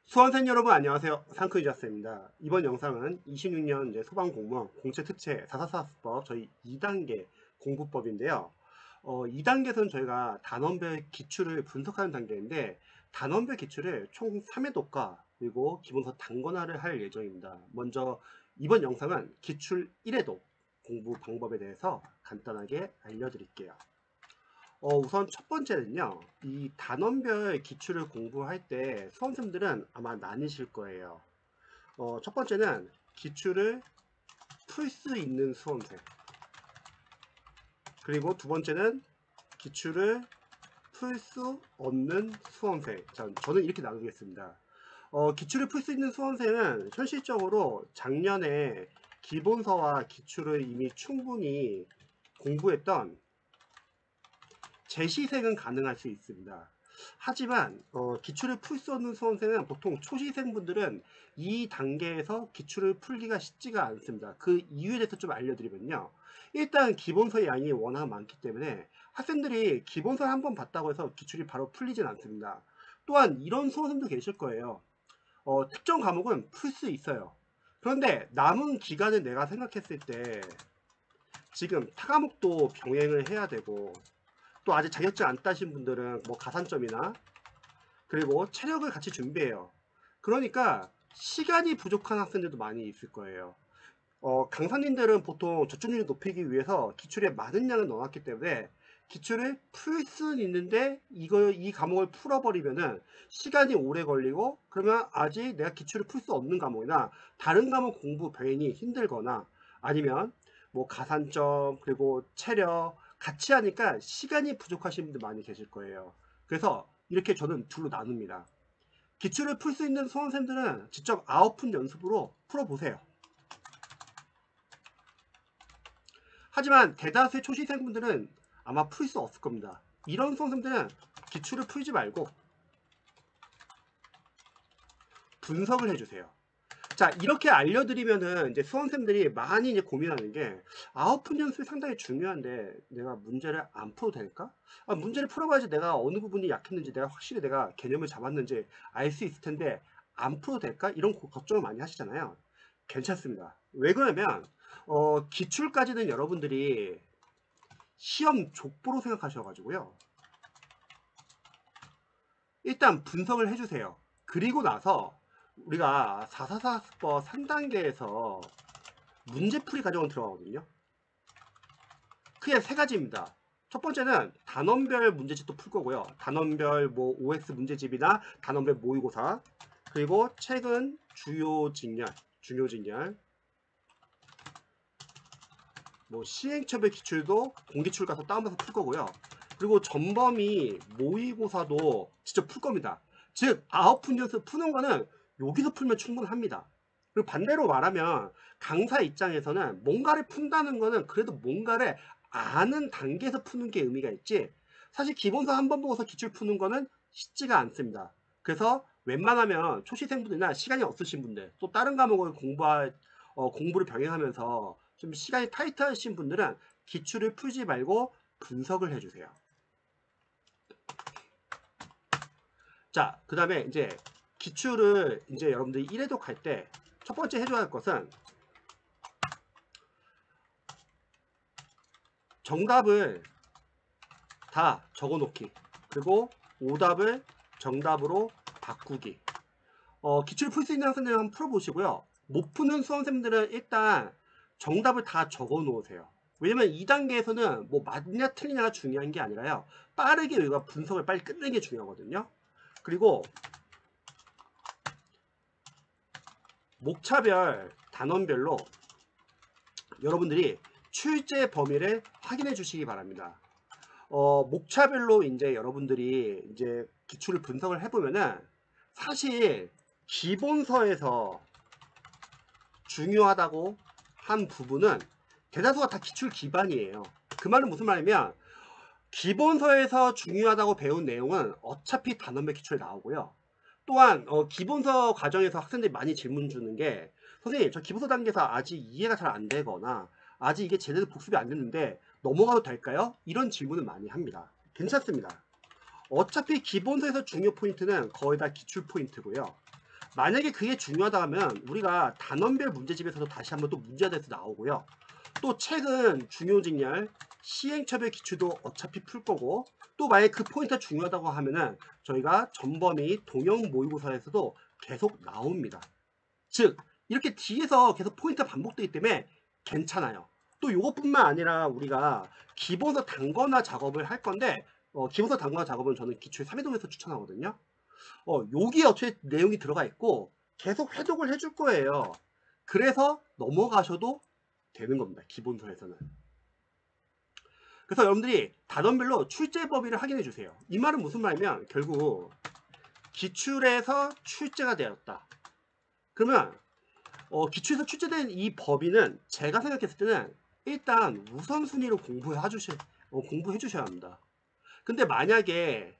수험생 여러분 안녕하세요. 상크이자스입니다. 이번 영상은 26년 이제 소방공무원 공채특채 444법 저희 2단계 공부법인데요. 2단계에서는 저희가 단원별 기출을 분석하는 단계인데 단원별 기출을 총 3회 독과 그리고 기본서 단권화를 할 예정입니다. 먼저 이번 영상은 기출 1회 독 공부 방법에 대해서 간단하게 알려드릴게요. 우선 첫 번째는요. 이 단원별 기출을 공부할 때 수험생들은 아마 나뉘실 거예요. 첫 번째는 기출을 풀 수 있는 수험생. 그리고 두 번째는 기출을 풀 수 없는 수험생. 자, 저는 이렇게 나누겠습니다. 기출을 풀 수 있는 수험생은 현실적으로 작년에 기본서와 기출을 이미 충분히 공부했던 재시생은 가능할 수 있습니다. 하지만 기출을 풀 수 없는 수험생은 보통 초시생분들은 이 단계에서 기출을 풀기가 쉽지가 않습니다. 그 이유에 대해서 좀 알려드리면요. 일단 기본서의 양이 워낙 많기 때문에 학생들이 기본서를 한번 봤다고 해서 기출이 바로 풀리진 않습니다. 또한 이런 수험생도 계실 거예요. 특정 과목은 풀 수 있어요. 그런데 남은 기간을 내가 생각했을 때 지금 타과목도 병행을 해야 되고 또 아직 자격증 안 따신 분들은 뭐 가산점이나 그리고 체력을 같이 준비해요. 그러니까 시간이 부족한 학생들도 많이 있을 거예요. 강사님들은 보통 저점률을 높이기 위해서 기출에 많은 양을 넣어놨기 때문에 기출을 풀 수는 있는데 이 과목을 풀어버리면은 시간이 오래 걸리고 그러면 아직 내가 기출을 풀 수 없는 과목이나 다른 과목 공부 병행이 힘들거나 아니면 뭐 가산점 그리고 체력 같이 하니까 시간이 부족하신 분들 많이 계실 거예요. 그래서 이렇게 저는 둘로 나눕니다. 기출을 풀 수 있는 수험생들은 직접 아웃풋 연습으로 풀어보세요. 하지만 대다수의 초시생분들은 아마 풀 수 없을 겁니다. 이런 수험생들은 기출을 풀지 말고 분석을 해주세요. 자, 이렇게 알려드리면은 이제 수험생들이 많이 이제 고민하는 게 아웃풋 연습이 상당히 중요한데 내가 문제를 안 풀어도 될까? 문제를 풀어봐야지 내가 어느 부분이 약했는지 내가 확실히 내가 개념을 잡았는지 알 수 있을 텐데 안 풀어도 될까? 이런 걱정을 많이 하시잖아요. 괜찮습니다. 왜 그러냐면 기출까지는 여러분들이 시험 족보로 생각하셔가지고요. 일단 분석을 해주세요. 그리고 나서 우리가 444법 3단계에서 문제풀이 과정으로 들어가거든요. 크게 세 가지입니다. 첫 번째는 단원별 문제집도 풀 거고요. 단원별 뭐 OX 문제집이나 단원별 모의고사 그리고 최근 주요 직렬 뭐 시행처별 기출도 공기출 가서 다운받아서 풀 거고요. 그리고 전범위 모의고사도 직접 풀 겁니다. 즉 아웃풋 연습 푸는 거는 여기서 풀면 충분합니다. 그리고 반대로 말하면 강사 입장에서는 뭔가를 푼다는 거는 그래도 뭔가를 아는 단계에서 푸는 게 의미가 있지 사실 기본서 한 번 보고서 기출 푸는 거는 쉽지가 않습니다. 그래서 웬만하면 초시생분들이나 시간이 없으신 분들 또 다른 과목을 공부를 병행하면서 좀 시간이 타이트하신 분들은 기출을 풀지 말고 분석을 해주세요. 자, 그 다음에 이제 기출을 이제 여러분들이 1회독 할 때 첫 번째 해줘야 할 것은 정답을 다 적어 놓기 그리고 오답을 정답으로 바꾸기. 기출 풀 수 있는 학생들은 한번 풀어보시고요. 못 푸는 수험생들은 일단 정답을 다 적어 놓으세요. 왜냐면 2단계에서는 뭐 맞냐 틀리냐가 중요한 게 아니라요. 빠르게 우리가 분석을 빨리 끝내는 게 중요하거든요. 그리고 목차별 단원별로 여러분들이 출제 범위를 확인해 주시기 바랍니다. 목차별로 이제 여러분들이 이제 기출을 분석을 해보면은 사실 기본서에서 중요하다고 한 부분은 대다수가 다 기출 기반이에요. 그 말은 무슨 말이냐면 기본서에서 중요하다고 배운 내용은 어차피 단원별 기출에 나오고요. 또한 기본서 과정에서 학생들이 많이 질문 주는 게 선생님 저 기본서 단계에서 아직 이해가 잘 안 되거나 아직 이게 제대로 복습이 안 됐는데 넘어가도 될까요? 이런 질문을 많이 합니다. 괜찮습니다. 어차피 기본서에서 중요 포인트는 거의 다 기출 포인트고요. 만약에 그게 중요하다 하면 우리가 단원별 문제집에서도 다시 한번 또 문제가 돼서 나오고요. 또 최근 중요직렬 시행처별 기출도 어차피 풀 거고, 또 만약에 그 포인트가 중요하다고 하면은 저희가 전범위 동형 모의고사에서도 계속 나옵니다. 즉 이렇게 뒤에서 계속 포인트가 반복되기 때문에 괜찮아요. 또 이것뿐만 아니라 우리가 기본서 단권화 작업을 할 건데, 기본서 단권화 작업은 저는 기출 3회독에서 추천하거든요. 여기에 어떻게 내용이 들어가 있고 계속 회독을 해줄 거예요. 그래서 넘어가셔도 되는 겁니다. 기본서에서는. 그래서 여러분들이 단원별로 출제 범위를 확인해 주세요. 이 말은 무슨 말이면 결국 기출에서 출제가 되었다. 그러면 기출에서 출제된 이 범위는 제가 생각했을 때는 일단 우선순위로 공부해 주셔야 합니다. 근데 만약에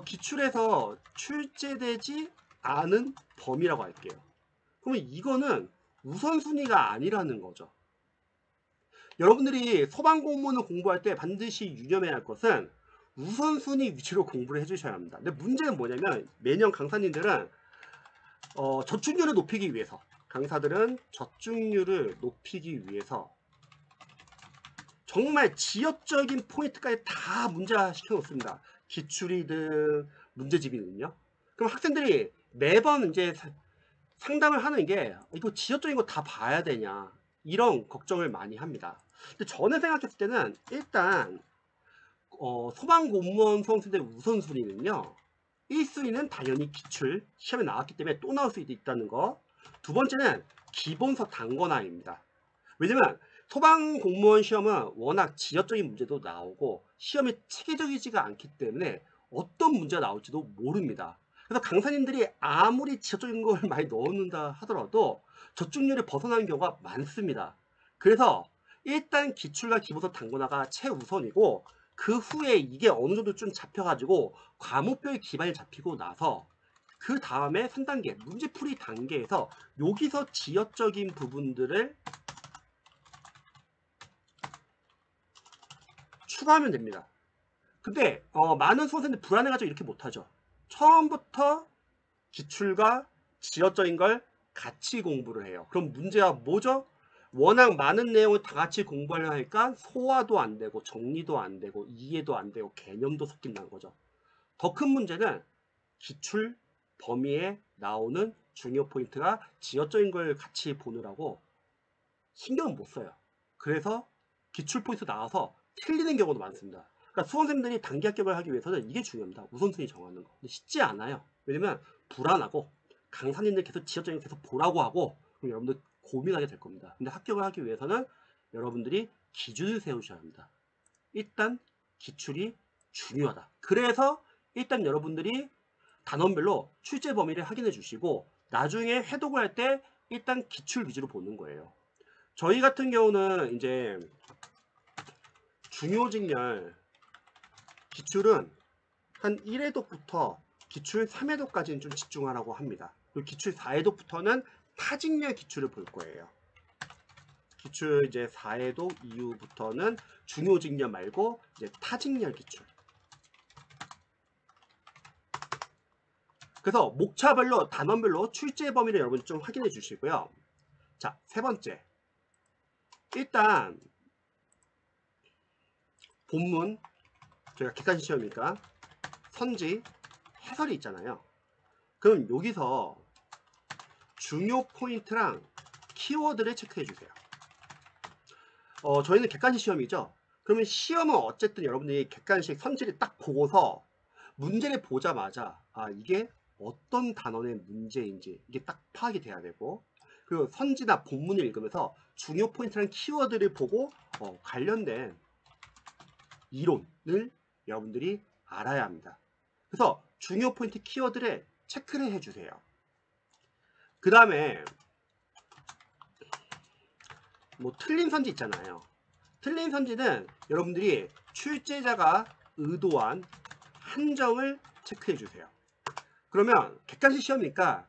기출에서 출제되지 않은 범위라고 할게요. 그러면 이거는 우선순위가 아니라는 거죠. 여러분들이 소방공무원을 공부할 때 반드시 유념해야 할 것은 우선순위 위치로 공부를 해주셔야 합니다. 근데 문제는 뭐냐면 매년 강사님들은 저축률을 높이기 위해서, 강사들은 저축률을 높이기 위해서 정말 지역적인 포인트까지 다 문제화 시켜 놓습니다. 기출이든 문제집이든요. 그럼 학생들이 매번 이제 상담을 하는 게 이거 지역적인 거 다 봐야 되냐, 이런 걱정을 많이 합니다. 근데 저는 생각했을 때는 일단 소방공무원 수험생들 우선순위는요, 1순위는 당연히 기출 시험에 나왔기 때문에 또 나올 수 있다는 거. 두 번째는 기본서 단권화입니다. 왜냐면 소방공무원 시험은 워낙 지역적인 문제도 나오고 시험이 체계적이지가 않기 때문에 어떤 문제가 나올지도 모릅니다. 그래서 강사님들이 아무리 지역적인 걸 많이 넣는다 하더라도 저축률이 벗어나는 경우가 많습니다. 그래서 일단 기출과 기본서 단권화가 최우선이고, 그 후에 이게 어느 정도 좀 잡혀가지고 과목별 기반이 잡히고 나서 그 다음에 3단계 문제풀이 단계에서 여기서 지역적인 부분들을 추가하면 됩니다. 근데 많은 수험생들 불안해가지고 이렇게 못하죠. 처음부터 기출과 지역적인 걸 같이 공부를 해요. 그럼 문제가 뭐죠? 워낙 많은 내용을 다 같이 공부하려 하니까 소화도 안 되고 정리도 안 되고 이해도 안 되고 개념도 섞인다는 거죠. 더 큰 문제는 기출 범위에 나오는 중요 포인트가 지역적인 걸 같이 보느라고 신경을 못 써요. 그래서 기출 포인트 나와서 틀리는 경우도 많습니다. 그러니까 수험생들이 단기 합격을 하기 위해서는 이게 중요합니다. 우선순위 정하는 거. 근데 쉽지 않아요. 왜냐면 불안하고 강사님들 계속 지역적인 거 계속 보라고 하고, 그럼 여러분들 고민하게 될 겁니다. 근데 합격을 하기 위해서는 여러분들이 기준을 세우셔야 합니다. 일단 기출이 중요하다. 그래서 일단 여러분들이 단원별로 출제 범위를 확인해 주시고 나중에 해독을 할 때 일단 기출 위주로 보는 거예요. 저희 같은 경우는 이제 중요직렬 기출은 한 1회독부터 기출 3회독까지는 좀 집중하라고 합니다. 그리고 기출 4회독부터는 타직렬 기출을 볼 거예요. 기출 이제 4회독 이후부터는 중요직렬 말고 이제 타직렬 기출. 그래서 목차별로 단원별로 출제 범위를 여러분 좀 확인해 주시고요. 자, 세 번째. 일단 본문, 저희가 객관식 시험이니까 선지, 해설이 있잖아요. 그럼 여기서 중요 포인트랑 키워드를 체크해 주세요. 저희는 객관식 시험이죠. 그러면 시험은 어쨌든 여러분들이 객관식 선지를 딱 보고서 문제를 보자마자 이게 어떤 단원의 문제인지 이게 딱 파악이 돼야 되고, 그리고 선지나 본문을 읽으면서 중요 포인트랑 키워드를 보고 관련된 이론을 여러분들이 알아야 합니다. 그래서 중요 포인트 키워드를 체크를 해주세요. 그 다음에 뭐 틀린 선지 있잖아요. 틀린 선지는 여러분들이 출제자가 의도한 한정을 체크해 주세요. 그러면 객관식 시험이니까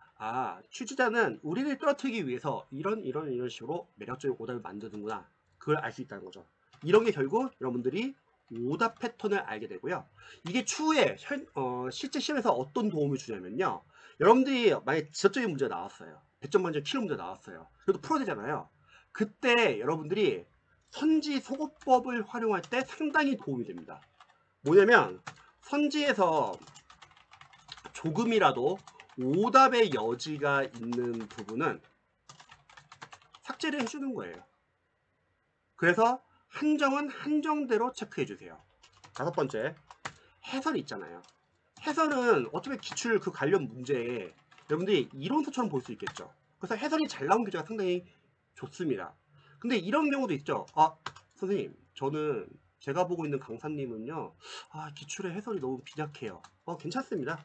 출제자는 우리를 떨어뜨리기 위해서 이런 식으로 매력적인 오답을 만드는구나, 그걸 알 수 있다는 거죠. 이런 게 결국 여러분들이 오답 패턴을 알게 되고요. 이게 추후에 실제 시험에서 어떤 도움을 주냐면요, 여러분들이 만약에 지적적인 문제가 나왔어요. 100점 만점 키로 문제 나왔어요. 그래도 풀어야 되잖아요. 그때 여러분들이 선지소거법을 활용할 때 상당히 도움이 됩니다. 뭐냐면 선지에서 조금이라도 오답의 여지가 있는 부분은 삭제를 해주는 거예요. 그래서 한정은 한정대로 체크해 주세요. 5번째, 해설 있잖아요. 해설은 어차피 기출 그 관련 문제에 여러분들이 이론서처럼 볼 수 있겠죠. 그래서 해설이 잘 나온 교재가 상당히 좋습니다. 근데 이런 경우도 있죠. 아, 선생님, 저는 제가 보고 있는 강사님은요, 기출의 해설이 너무 빈약해요. 괜찮습니다.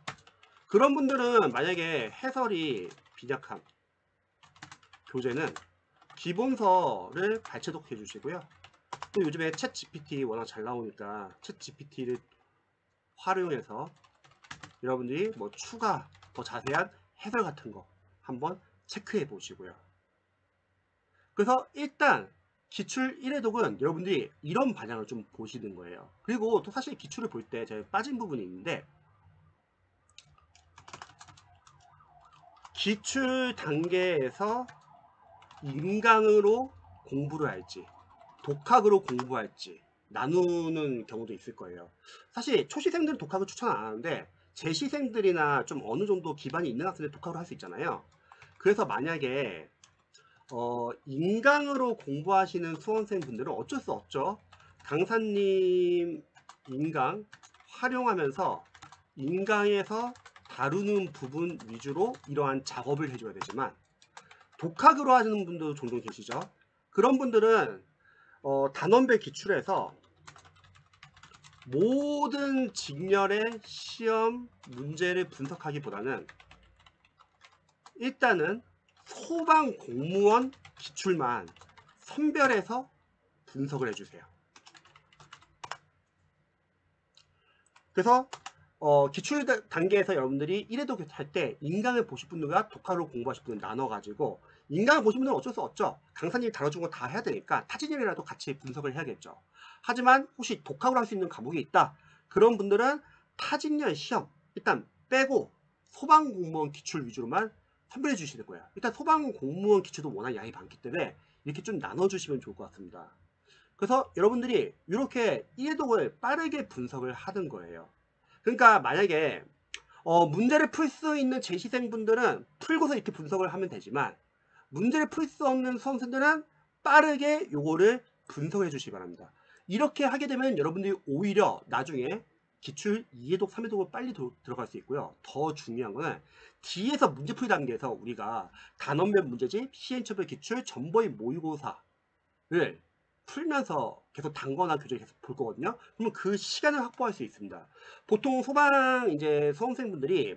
그런 분들은 만약에 해설이 빈약한 교재는 기본서를 발췌독해 주시고요. 또 요즘에 챗 GPT 워낙 잘 나오니까 챗 GPT를 활용해서 여러분들이 뭐 추가 더 자세한 해설 같은 거 한번 체크해 보시고요. 그래서 일단 기출 1회독은 여러분들이 이런 방향을 좀 보시는 거예요. 그리고 또 사실 기출을 볼 때 제가 빠진 부분이 있는데, 기출 단계에서 인강으로 공부를 할지 독학으로 공부할지 나누는 경우도 있을 거예요. 사실 초시생들은 독학을 추천 안 하는데 재시생들이나 좀 어느 정도 기반이 있는 학생들 독학으로 할 수 있잖아요. 그래서 만약에 인강으로 공부하시는 수험생분들은 어쩔 수 없죠. 강사님 인강 활용하면서 인강에서 다루는 부분 위주로 이러한 작업을 해줘야 되지만, 독학으로 하시는 분도 종종 계시죠. 그런 분들은 단원별 기출에서 모든 직렬의 시험 문제를 분석하기보다는 일단은 소방 공무원 기출만 선별해서 분석을 해주세요. 그래서 기출 단계에서 여러분들이 1회독 할 때 인강을 보실 분들과 독학으로 공부하실 분을 나눠가지고, 인강을 보신 분들은 어쩔 수 없죠. 강사님이 다뤄준 거 다 해야 되니까 타진이라도 같이 분석을 해야겠죠. 하지만 혹시 독학으로 할 수 있는 과목이 있다, 그런 분들은 타진열 시험 일단 빼고 소방공무원 기출 위주로만 선별해 주시는 거예요. 일단 소방공무원 기출도 워낙 양이 많기 때문에 이렇게 좀 나눠주시면 좋을 것 같습니다. 그래서 여러분들이 이렇게 1회독을 빠르게 분석을 하는 거예요. 그러니까 만약에 문제를 풀 수 있는 재시생분들은 풀고서 이렇게 분석을 하면 되지만, 문제를 풀 수 없는 수험생들은 빠르게 요거를 분석해 주시기 바랍니다. 이렇게 하게 되면 여러분들이 오히려 나중에 기출 2회독, 3회독을 빨리 들어갈 수 있고요. 더 중요한 거는 뒤에서 문제풀이 단계에서 우리가 단원별 문제집, 시행처별 기출, 전보의 모의고사를 풀면서 계속 단거나 교재를 계속 볼 거거든요. 그러면 그 시간을 확보할 수 있습니다. 보통 소방 이제 수험생분들이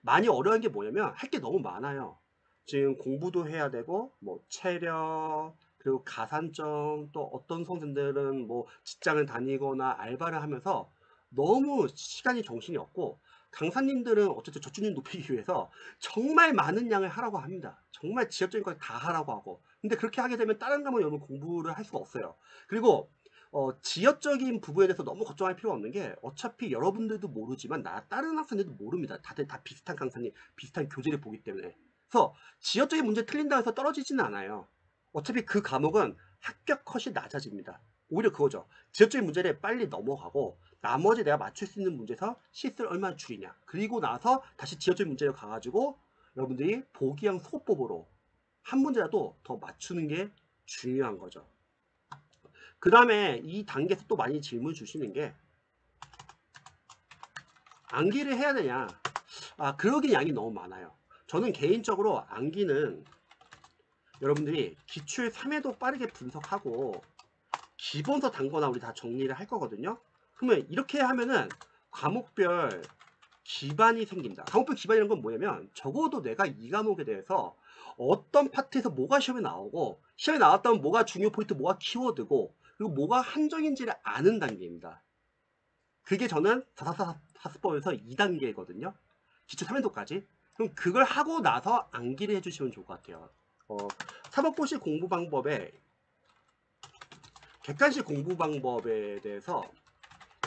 많이 어려운 게 뭐냐면 할 게 너무 많아요. 지금 공부도 해야 되고 뭐 체력, 그리고 가산점, 또 어떤 수험생들은 뭐 직장을 다니거나 알바를 하면서 너무 시간이 정신이 없고, 강사님들은 어쨌든 저출률 높이기 위해서 정말 많은 양을 하라고 합니다. 정말 지역적인 걸 다 하라고 하고. 근데 그렇게 하게 되면 다른 과목 여러분 공부를 할 수가 없어요. 그리고 지역적인 부분에 대해서 너무 걱정할 필요 없는 게, 어차피 여러분들도 모르지만 다른 학생들도 모릅니다. 다들 다 비슷한 강사님, 비슷한 교재를 보기 때문에. 그래서 지역적인 문제 틀린다고 해서 떨어지지는 않아요. 어차피 그 과목은 합격 컷이 낮아집니다. 오히려 그거죠. 지역적인 문제를 빨리 넘어가고 나머지 내가 맞출 수 있는 문제에서 실수를 얼마나 줄이냐. 그리고 나서 다시 지역적인 문제를 가가지고 여러분들이 보기형 소법으로 한 문제라도 더 맞추는 게 중요한 거죠. 그 다음에 이 단계에서 또 많이 질문 주시는 게, 암기를 해야 되냐. 그러긴 양이 너무 많아요. 저는 개인적으로 암기는 여러분들이 기출 3회도 빠르게 분석하고 기본서 단거나 우리 다 정리를 할 거거든요. 그러면 이렇게 하면은 과목별 기반이 생깁니다. 과목별 기반이라는 건 뭐냐면, 적어도 내가 이 과목에 대해서 어떤 파트에서 뭐가 시험에 나오고, 시험에 나왔다면 뭐가 중요 포인트, 뭐가 키워드고, 그리고 뭐가 한정인지를 아는 단계입니다. 그게 저는 444사법에서 2단계거든요. 기초 3연도까지. 그럼 그걸 하고 나서 암기를 해주시면 좋을 것 같아요. 사법고시 공부 방법에, 객관식 공부 방법에 대해서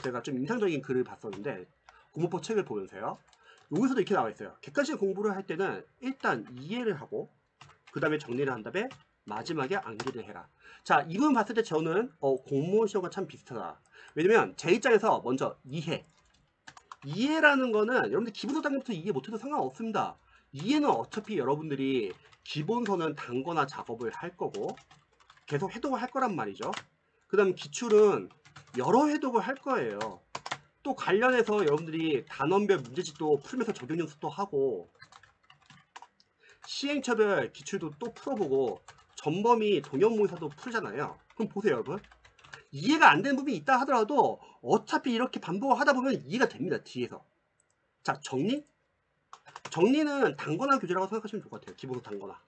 제가 좀 인상적인 글을 봤었는데, 공부법 책을 보면서요. 여기서도 이렇게 나와 있어요. 객관식 공부를 할 때는 일단 이해를 하고 그 다음에 정리를 한 다음에 마지막에 암기를 해라. 자, 이 부분 봤을 때 저는 공무원 시험과 참 비슷하다. 왜냐면 제 입장에서 먼저 이해라는 거는 여러분들 기본서 단계부터 이해 못해도 상관없습니다. 이해는 어차피 여러분들이 기본서는 단거나 작업을 할 거고 계속 해독을 할 거란 말이죠. 그 다음 기출은 여러 해독을 할 거예요. 또 관련해서 여러분들이 단원별 문제집도 풀면서 적용 연습도 하고 시행처별 기출도 또 풀어보고 전범위 동형모의사도 풀잖아요. 그럼 보세요 여러분. 이해가 안 되는 부분이 있다 하더라도 어차피 이렇게 반복을 하다 보면 이해가 됩니다. 뒤에서. 자, 정리는 단거나 교재라고 생각하시면 좋을 것 같아요. 기본서 단거나.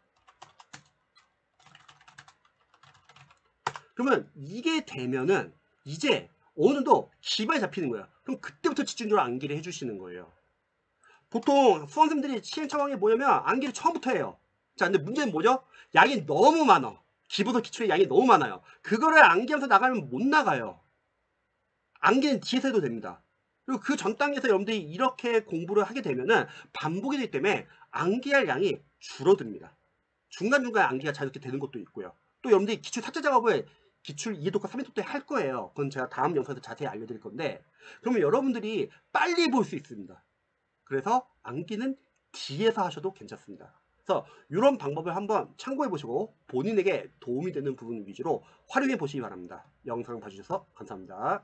그러면 이게 되면은 이제 어느 정도 기반이 잡히는 거예요. 그럼 그때부터 집중적으로 암기를 해주시는 거예요. 보통 수험생들이 시행착오한 게 뭐냐면 암기를 처음부터 해요. 자, 근데 문제는 뭐죠? 양이 너무 많아. 기본서 기출의 양이 너무 많아요. 그거를 암기하면서 나가면 못 나가요. 암기는 뒤에서 해도 됩니다. 그리고 그 전 단계에서 여러분들이 이렇게 공부를 하게 되면은 반복이 되기 때문에 암기할 양이 줄어듭니다. 중간중간 암기가 자연스럽게 되는 것도 있고요. 또 여러분들이 기출 삭제 작업을 기출 이해독과 3인독 때 할 거예요. 그건 제가 다음 영상에서 자세히 알려드릴 건데 그러면 여러분들이 빨리 볼 수 있습니다. 그래서 암기는 뒤에서 하셔도 괜찮습니다. 그래서 이런 방법을 한번 참고해 보시고 본인에게 도움이 되는 부분 위주로 활용해 보시기 바랍니다. 영상 봐주셔서 감사합니다.